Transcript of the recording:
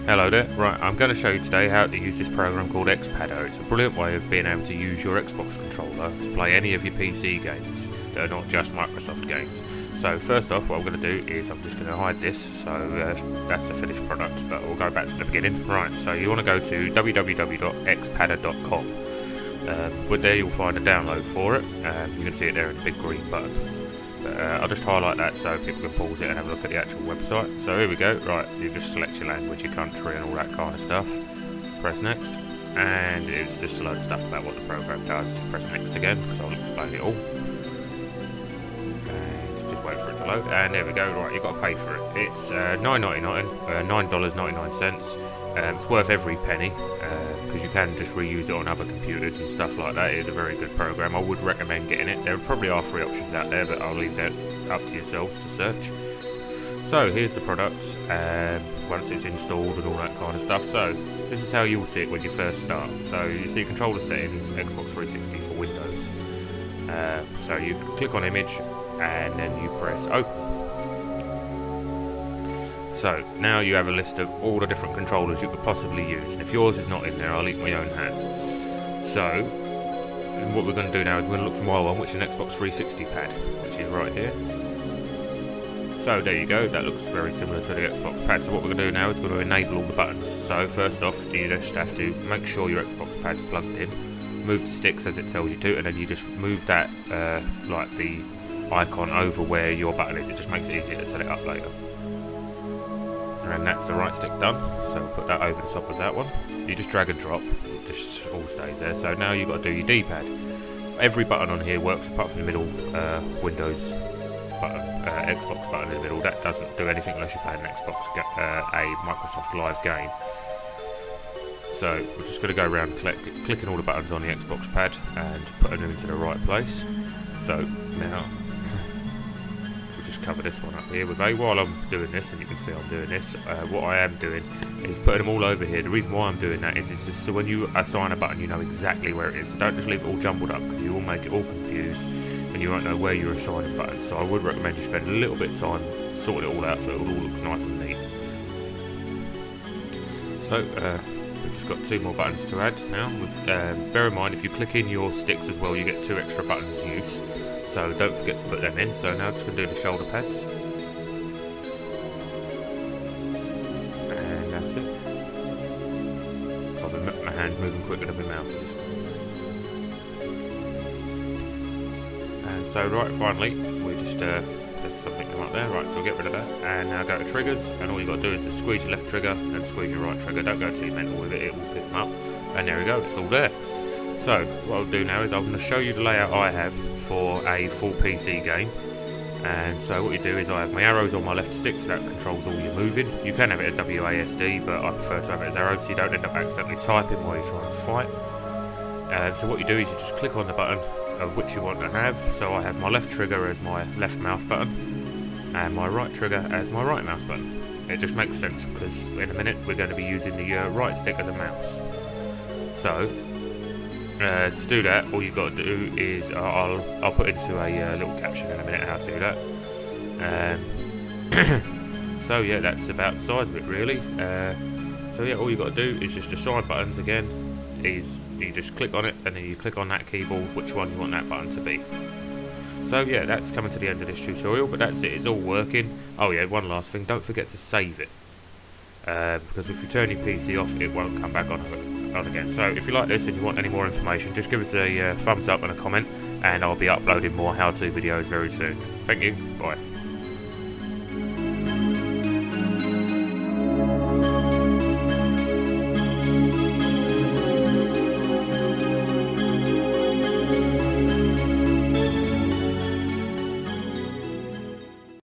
Hello there. Right, I'm going to show you today how to use this program called Xpadder. It's a brilliant way of being able to use your Xbox controller to play any of your PC games that are not just Microsoft games. So first off, what I'm going to do is I'm just going to hide this, so that's the finished product, but we'll go back to the beginning. Right, so you want to go to www.xpadder.com. With there you'll find a download for it. You can see it there in the big green button. I'll just highlight that so people can pause it and have a look at the actual website. So here we go. Right, you just select your language, your country and all that kind of stuff. Press next, and it's just a load of stuff about what the program does. Just press next again because I'll explain it all. And just wait for it to load, and there we go. Right, you've got to pay for it. It's $9.99. It's worth every penny because you can just reuse it on other computers and stuff like that. It is a very good program. I would recommend getting it. There probably are free options out there, but I'll leave that up to yourselves to search. So here's the product once it's installed and all that kind of stuff. So this is how you'll see it when you first start. So you see controller settings, Xbox 360 for Windows. So you click on image and then you press open. So now you have a list of all the different controllers you could possibly use, and if yours is not in there, I'll eat my own hat. So what we're going to do now is we're going to look for my one, which is an Xbox 360 pad, which is right here. So there you go, that looks very similar to the Xbox pad. So what we're going to do now is we're going to enable all the buttons. So first off, you just have to make sure your Xbox pad's plugged in, move the sticks as it tells you to, and then you just move that like the icon over where your button is. It just makes it easier to set it up later. And that's the right stick done, so we'll put that over the top of that one. You just drag and drop, it just all stays there. So now you've got to do your D-pad. Every button on here works apart from the middle Windows button, Xbox button in the middle. That doesn't do anything unless you're playing an Xbox, a Microsoft Live game. So we're just going to go around clicking all the buttons on the Xbox pad and putting them into the right place. So now cover this one up here with A. While I'm doing this, and you can see I'm doing this, what I am doing is putting them all over here. The reason why I'm doing that is it's just so when you assign a button you know exactly where it is. So don't just leave it all jumbled up because you will make it all confused and you won't know where you're assigning buttons. So I would recommend you spend a little bit of time sorting it all out so it all looks nice and neat. So we've just got two more buttons to add now. Bear in mind if you click in your sticks as well you get 2 extra buttons to use. So don't forget to put them in. So now I'm just going to do the shoulder pads. And that's it. Probably my hand moving quicker than my mouth is. And so right, finally, we just, there's something come up there. Right, so we'll get rid of that. And now go to triggers. And all you've got to do is just squeeze your left trigger and squeeze your right trigger. Don't go too mental with it, it will pick them up. And there we go, it's all there. So what I'll do now is I'm going to show you the layout I have for a full PC game. And so what you do is I have my arrows on my left stick, so that controls all your moving. You can have it as WASD, but I prefer to have it as arrows so you don't end up accidentally typing while you're trying to fight. So what you do is you just click on the button of which you want to have. So I have my left trigger as my left mouse button and my right trigger as my right mouse button. It just makes sense because in a minute we're going to be using the right stick as a mouse. So to do that, all you've got to do is I'll put into a little caption in a minute how to do that. So yeah, that's about the size of it really. So yeah, all you've got to do is just assign buttons again. Is you just click on it and then you click on that keyboard which one you want that button to be. So yeah, that's coming to the end of this tutorial, but that's it, it's all working. Oh yeah, one last thing, don't forget to save it. Because if you turn your PC off it won't come back on again. So if you like this and you want any more information, just give us a thumbs up and a comment and I'll be uploading more how-to videos very soon. Thank you, bye.